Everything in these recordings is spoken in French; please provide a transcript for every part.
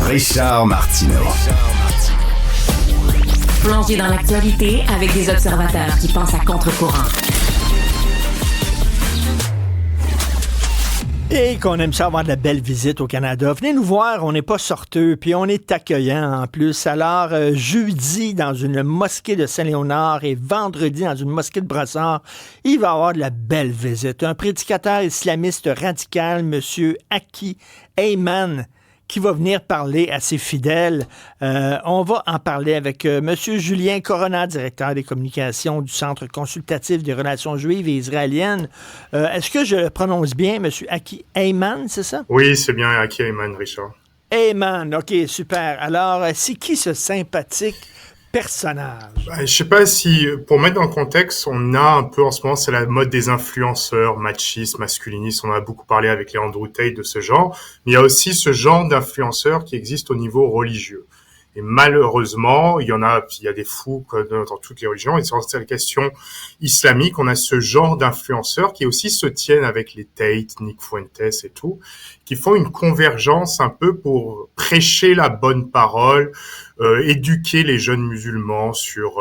Richard Martineau. Plongé dans l'actualité avec des observateurs qui pensent à contre-courant. Et qu'on aime ça avoir de la belle visite au Canada. Venez nous voir, on n'est pas sorteux, puis on est accueillant en plus. Alors, jeudi dans une mosquée de Saint-Léonard et vendredi dans une mosquée de Brossard, il va y avoir de la belle visite. Un prédicateur islamiste radical, M. Aki Ayman, qui va venir parler à ses fidèles. On va en parler avec M. Julien Corona, directeur des communications du Centre consultatif des relations juives et israéliennes. Est-ce que je le prononce bien, M. Aki Ayman, c'est ça? Oui, c'est bien Aki Ayman, Richard. Ayman, OK, super. Alors, c'est qui ce sympathique personnage? Je sais pas si, pour mettre dans le contexte, on a un peu en ce moment, c'est la mode des influenceurs machistes, masculinistes. On en a beaucoup parlé avec les Andrew Tate de ce genre. Mais il y a aussi ce genre d'influenceurs qui existent au niveau religieux. Et malheureusement, il y a des fous dans toutes les religions. Et sur cette question islamique, on a ce genre d'influenceurs qui aussi se tiennent avec les Tate, Nick Fuentes et tout, qui font une convergence un peu pour prêcher la bonne parole, éduquer les jeunes musulmans sur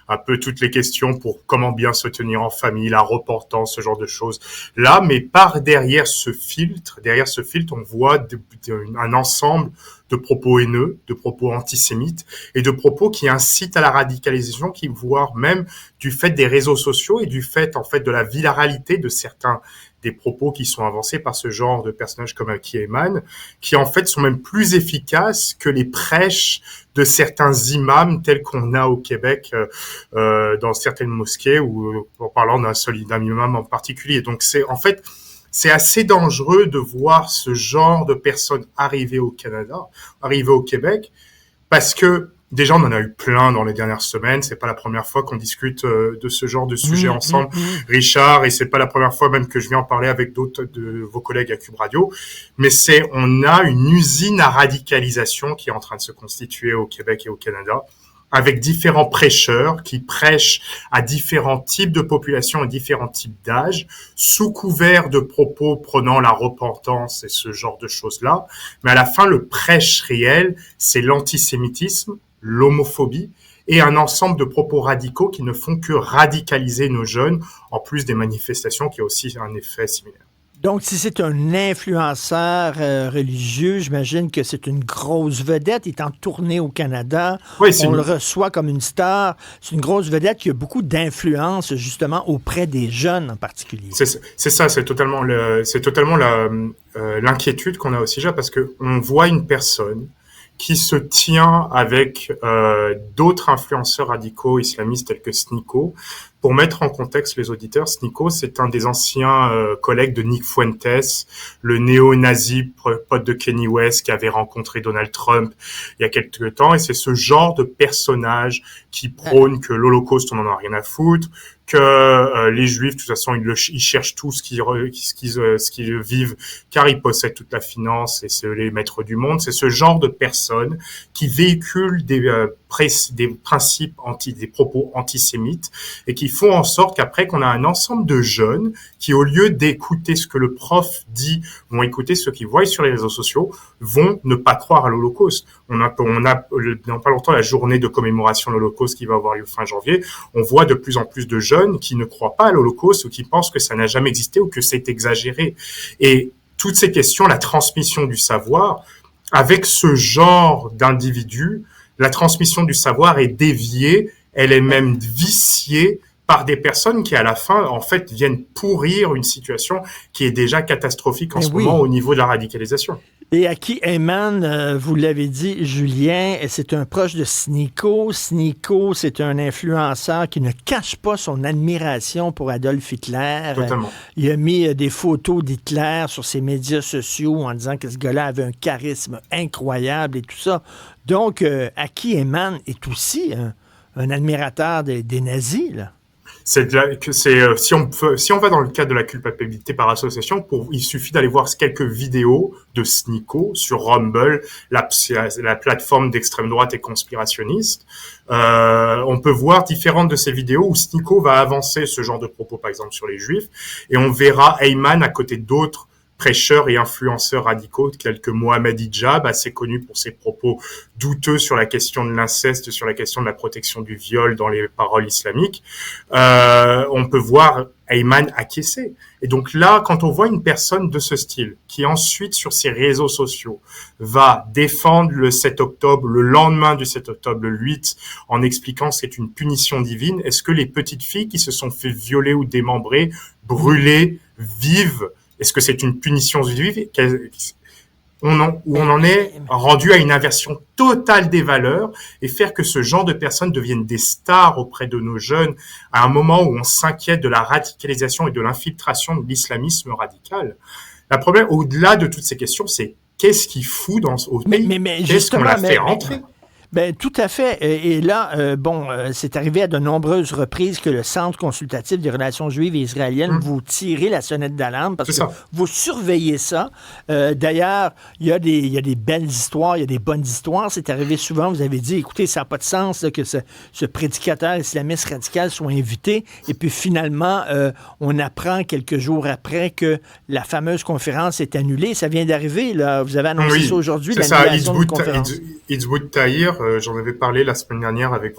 un peu toutes les questions pour comment bien se tenir en famille, la repentance, ce genre de choses. Là, mais derrière ce filtre, on voit un ensemble de propos haineux, de propos antisémites et de propos qui incitent à la radicalisation, qui voire même du fait des réseaux sociaux et du fait, en fait, de la viralité de certains des propos qui sont avancés par ce genre de personnages comme Aki Ayman, qui en fait sont même plus efficaces que les prêches de certains imams tels qu'on a au Québec dans certaines mosquées, ou en parlant d'un imam en particulier. Donc c'est assez dangereux de voir ce genre de personnes arriver au Canada, arriver au Québec, parce que déjà, on en a eu plein dans les dernières semaines. C'est pas la première fois qu'on discute de ce genre de sujet ensemble, Richard, et c'est pas la première fois même que je viens en parler avec d'autres de vos collègues à Cube Radio. Mais on a une usine à radicalisation qui est en train de se constituer au Québec et au Canada, avec différents prêcheurs qui prêchent à différents types de populations et différents types d'âges, sous couvert de propos prenant la repentance et ce genre de choses-là. Mais à la fin, le prêche réel, c'est l'antisémitisme, l'homophobie et un ensemble de propos radicaux qui ne font que radicaliser nos jeunes, en plus des manifestations qui ont aussi un effet similaire. Donc, si c'est un influenceur religieux, j'imagine que c'est une grosse vedette. Il est en tournée au Canada. Oui, on le reçoit comme une star. C'est une grosse vedette qui a beaucoup d'influence, justement, auprès des jeunes en particulier. C'est ça, c'est totalement l'inquiétude qu'on a aussi déjà, parce que on voit une personne qui se tient avec d'autres influenceurs radicaux islamistes tels que Sneako. Pour mettre en contexte les auditeurs, Sneako, c'est un des anciens collègues de Nick Fuentes, le néo-nazi pote de Kanye West qui avait rencontré Donald Trump il y a quelques temps. Et c'est ce genre de personnage qui prône que l'Holocauste, on en a rien à foutre, que les Juifs, de toute façon, ils cherchent tout ce qu'ils vivent, car ils possèdent toute la finance et c'est les maîtres du monde. C'est ce genre de personnes qui véhiculent des principes des propos antisémites et qui font en sorte qu'après qu'on a un ensemble de jeunes qui, au lieu d'écouter ce que le prof dit, vont écouter ce qu'ils voient sur les réseaux sociaux, vont ne pas croire à l'Holocauste. On a dans pas longtemps la journée de commémoration de l'Holocauste qui va avoir lieu fin janvier. On voit de plus en plus de jeunes qui ne croient pas à l'Holocauste ou qui pensent que ça n'a jamais existé ou que c'est exagéré. Et toutes ces questions, la transmission du savoir, avec ce genre d'individus, la transmission du savoir est déviée, elle est même viciée par des personnes qui, à la fin, en fait, viennent pourrir une situation qui est déjà catastrophique en ce moment au niveau de la radicalisation. Et Aki Ayman, vous l'avez dit, Julien, c'est un proche de Sneako. Sneako, c'est un influenceur qui ne cache pas son admiration pour Adolf Hitler. Totalement. Il a mis des photos d'Hitler sur ses médias sociaux en disant que ce gars-là avait un charisme incroyable et tout ça. Donc, Aki Ayman est aussi un admirateur des nazis, là. Si on va dans le cadre de la culpabilité par association, il suffit d'aller voir quelques vidéos de Sneako sur Rumble, la plateforme d'extrême droite et conspirationniste. On peut voir différentes de ces vidéos où Sneako va avancer ce genre de propos, par exemple sur les Juifs, et on verra Ayman à côté d'autres prêcheurs et influenceurs radicaux tels que Mohamed Hijab, assez connu pour ses propos douteux sur la question de l'inceste, sur la question de la protection du viol dans les paroles islamiques. On peut voir Ayman acquiescer. Et donc là, quand on voit une personne de ce style, qui ensuite sur ses réseaux sociaux va défendre le 7 octobre, le lendemain du 7 octobre, le 8, en expliquant que c'est une punition divine, est-ce que les petites filles qui se sont fait violer ou démembrer, brûler, vives, est-ce que c'est une punition divine? On en est rendu à une inversion totale des valeurs et faire que ce genre de personnes deviennent des stars auprès de nos jeunes à un moment où on s'inquiète de la radicalisation et de l'infiltration de l'islamisme radical. Le problème, au-delà de toutes ces questions, c'est qu'est-ce qu'il fout au pays? Qu'est-ce qu'on l'a fait rentrer? Ben, tout à fait. Et là, c'est arrivé à de nombreuses reprises que le Centre consultatif des relations juives et israéliennes vous tirez la sonnette d'alarme parce que vous surveillez ça. D'ailleurs, il y a des belles histoires, il y a des bonnes histoires. C'est arrivé souvent, vous avez dit, écoutez, ça n'a pas de sens là, que ce prédicateur islamiste radical soit invité. Et puis finalement, on apprend quelques jours après que la fameuse conférence est annulée. Ça vient d'arriver, là. Vous avez annoncé ça aujourd'hui, l'annulation de la conférence. Hizbut Tahrir, j'en avais parlé la semaine dernière avec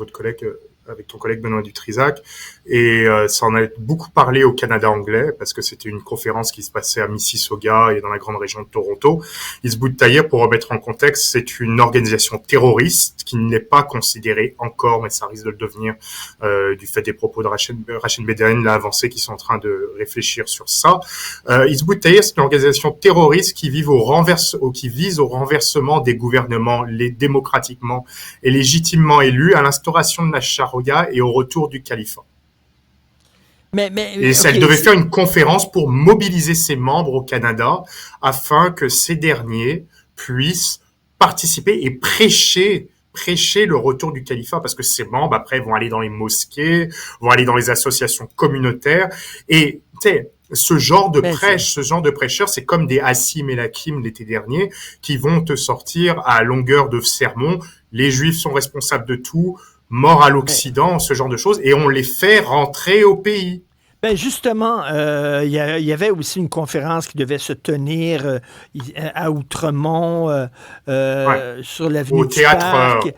avec ton collègue Benoît Dutrisac, et ça en a beaucoup parlé au Canada anglais, parce que c'était une conférence qui se passait à Mississauga et dans la grande région de Toronto. Hizbut Tahrir, pour remettre en contexte, c'est une organisation terroriste qui n'est pas considérée encore, mais ça risque de le devenir du fait des propos de Rachid Bedaine, l'a avancé, qui sont en train de réfléchir sur ça. Hizbut Tahrir, c'est une organisation terroriste qui vise au renversement des gouvernements démocratiquement et légitimement élus, à l'instauration de la charia et au retour du califat. Elle devait faire une conférence pour mobiliser ses membres au Canada afin que ces derniers puissent participer et prêcher le retour du califat, parce que ces membres, après, vont aller dans les mosquées, vont aller dans les associations communautaires. Et, tu sais, ce genre de prêcheurs, c'est comme des Hassim et Lakim l'été dernier, qui vont te sortir à longueur de sermons. Les Juifs sont responsables de tout, mort à l'Occident, ce genre de choses, et on les fait rentrer au pays. Ben justement, il y avait aussi une conférence qui devait se tenir à Outremont, sur l'avenue du Parc,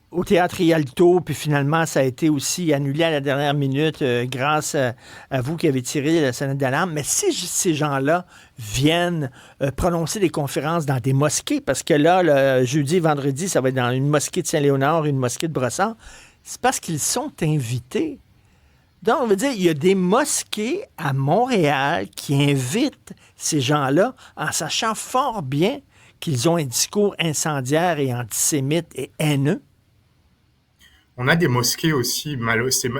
au théâtre Rialto, puis finalement, ça a été aussi annulé à la dernière minute grâce à vous qui avez tiré la sonnette d'alarme. Mais si ces gens-là viennent prononcer des conférences dans des mosquées, parce que là, le jeudi, vendredi, ça va être dans une mosquée de Saint-Léonard, une mosquée de Brossard, c'est parce qu'ils sont invités. Donc, on veut dire, il y a des mosquées à Montréal qui invitent ces gens-là en sachant fort bien qu'ils ont un discours incendiaire et antisémite et haineux. On a des mosquées aussi,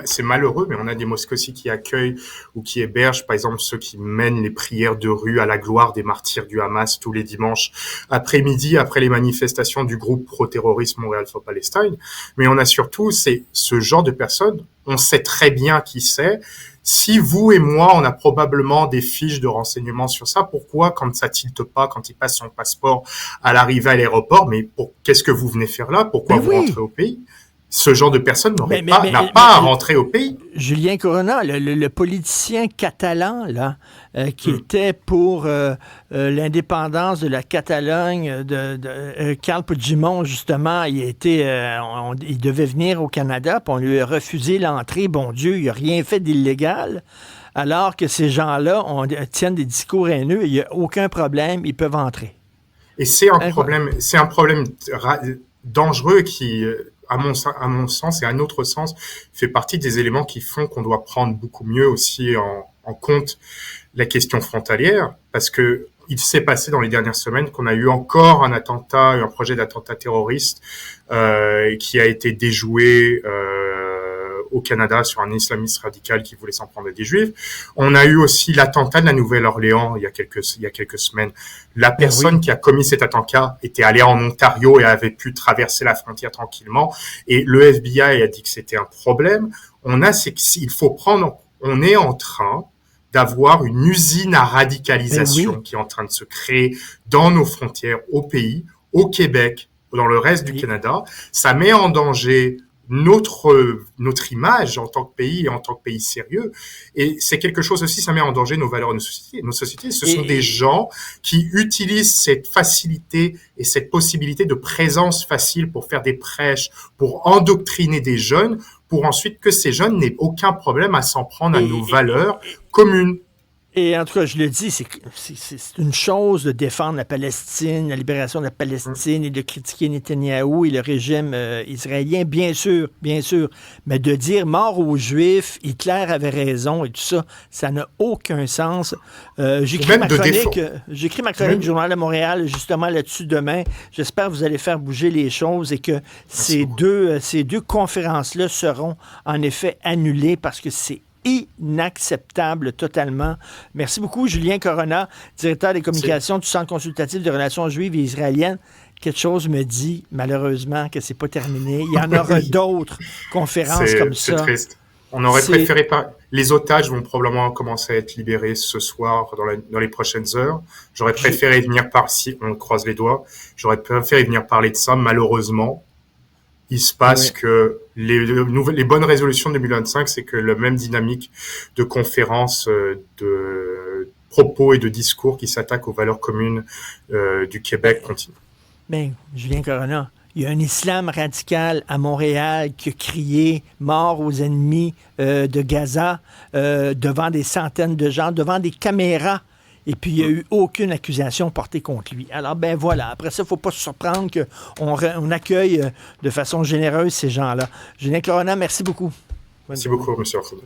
c'est malheureux, mais on a des mosquées aussi qui accueillent ou qui hébergent, par exemple, ceux qui mènent les prières de rue à la gloire des martyrs du Hamas tous les dimanches après-midi, après les manifestations du groupe pro-terrorisme Montréal for Palestine. Mais on a surtout, c'est ce genre de personnes, on sait très bien qui c'est. Si vous et moi, on a probablement des fiches de renseignements sur ça, pourquoi, quand ça tilte pas, quand il passe son passeport à l'arrivée à l'aéroport, mais qu'est-ce que vous venez faire là? Pourquoi vous rentrez au pays? Ce genre de personne n'a pas à rentrer au pays. Julien Corona, le politicien catalan là, qui était pour l'indépendance de la Catalogne, de Carles Puigdemont, justement, il devait venir au Canada, puis on lui a refusé l'entrée. Bon Dieu, il n'a rien fait d'illégal. Alors que ces gens-là tiennent des discours haineux, il n'y a aucun problème, ils peuvent entrer. Et c'est un problème dangereux qui... à mon sens et à notre sens, fait partie des éléments qui font qu'on doit prendre beaucoup mieux aussi en compte la question frontalière, parce que il s'est passé dans les dernières semaines qu'on a eu encore un projet d'attentat terroriste qui a été déjoué au Canada sur un islamiste radical qui voulait s'en prendre à des Juifs. On a eu aussi l'attentat de la Nouvelle-Orléans il y a quelques semaines. La personne qui a commis cet attentat était allée en Ontario et avait pu traverser la frontière tranquillement. Et le FBI a dit que c'était un problème. On est en train d'avoir une usine à radicalisation qui est en train de se créer dans nos frontières, au pays, au Québec, dans le reste du Canada. Ça met en danger notre image en tant que pays et en tant que pays sérieux. Et c'est quelque chose aussi, ça met en danger nos valeurs et nos sociétés. Nos sociétés, ce sont des gens qui utilisent cette facilité et cette possibilité de présence facile pour faire des prêches, pour endoctriner des jeunes, pour ensuite que ces jeunes n'aient aucun problème à s'en prendre à nos valeurs communes. Et en tout cas, je le dis, c'est une chose de défendre la Palestine, la libération de la Palestine et de critiquer Netanyahou et le régime israélien, bien sûr, mais de dire mort aux Juifs, Hitler avait raison et tout ça, ça n'a aucun sens. J'écris ma chronique du Journal de Montréal justement là-dessus demain. J'espère que vous allez faire bouger les choses et que ces deux conférences-là seront en effet annulées parce que c'est inacceptable totalement. Merci beaucoup, Julien Corona, directeur des communications du Centre consultatif de relations juives et israéliennes. Quelque chose me dit, malheureusement, que c'est pas terminé. Il y en aura d'autres conférences comme ça. C'est triste. On aurait préféré pas. Les otages vont probablement commencer à être libérés ce soir dans les prochaines heures. J'aurais préféré venir si on croise les doigts. J'aurais préféré venir parler de ça. Malheureusement, il se passe que les bonnes résolutions de 2025, c'est que la même dynamique de conférences, de propos et de discours qui s'attaquent aux valeurs communes du Québec continue. Mais, Julien Corona, il y a un islam radical à Montréal qui a crié « Mort aux ennemis de Gaza » devant des centaines de gens, devant des caméras. Et puis, il n'y a eu aucune accusation portée contre lui. Alors, ben voilà. Après ça, il ne faut pas se surprendre qu'on accueille de façon généreuse ces gens-là. Julien Corona, merci beaucoup. Merci beaucoup, M. Arsenault.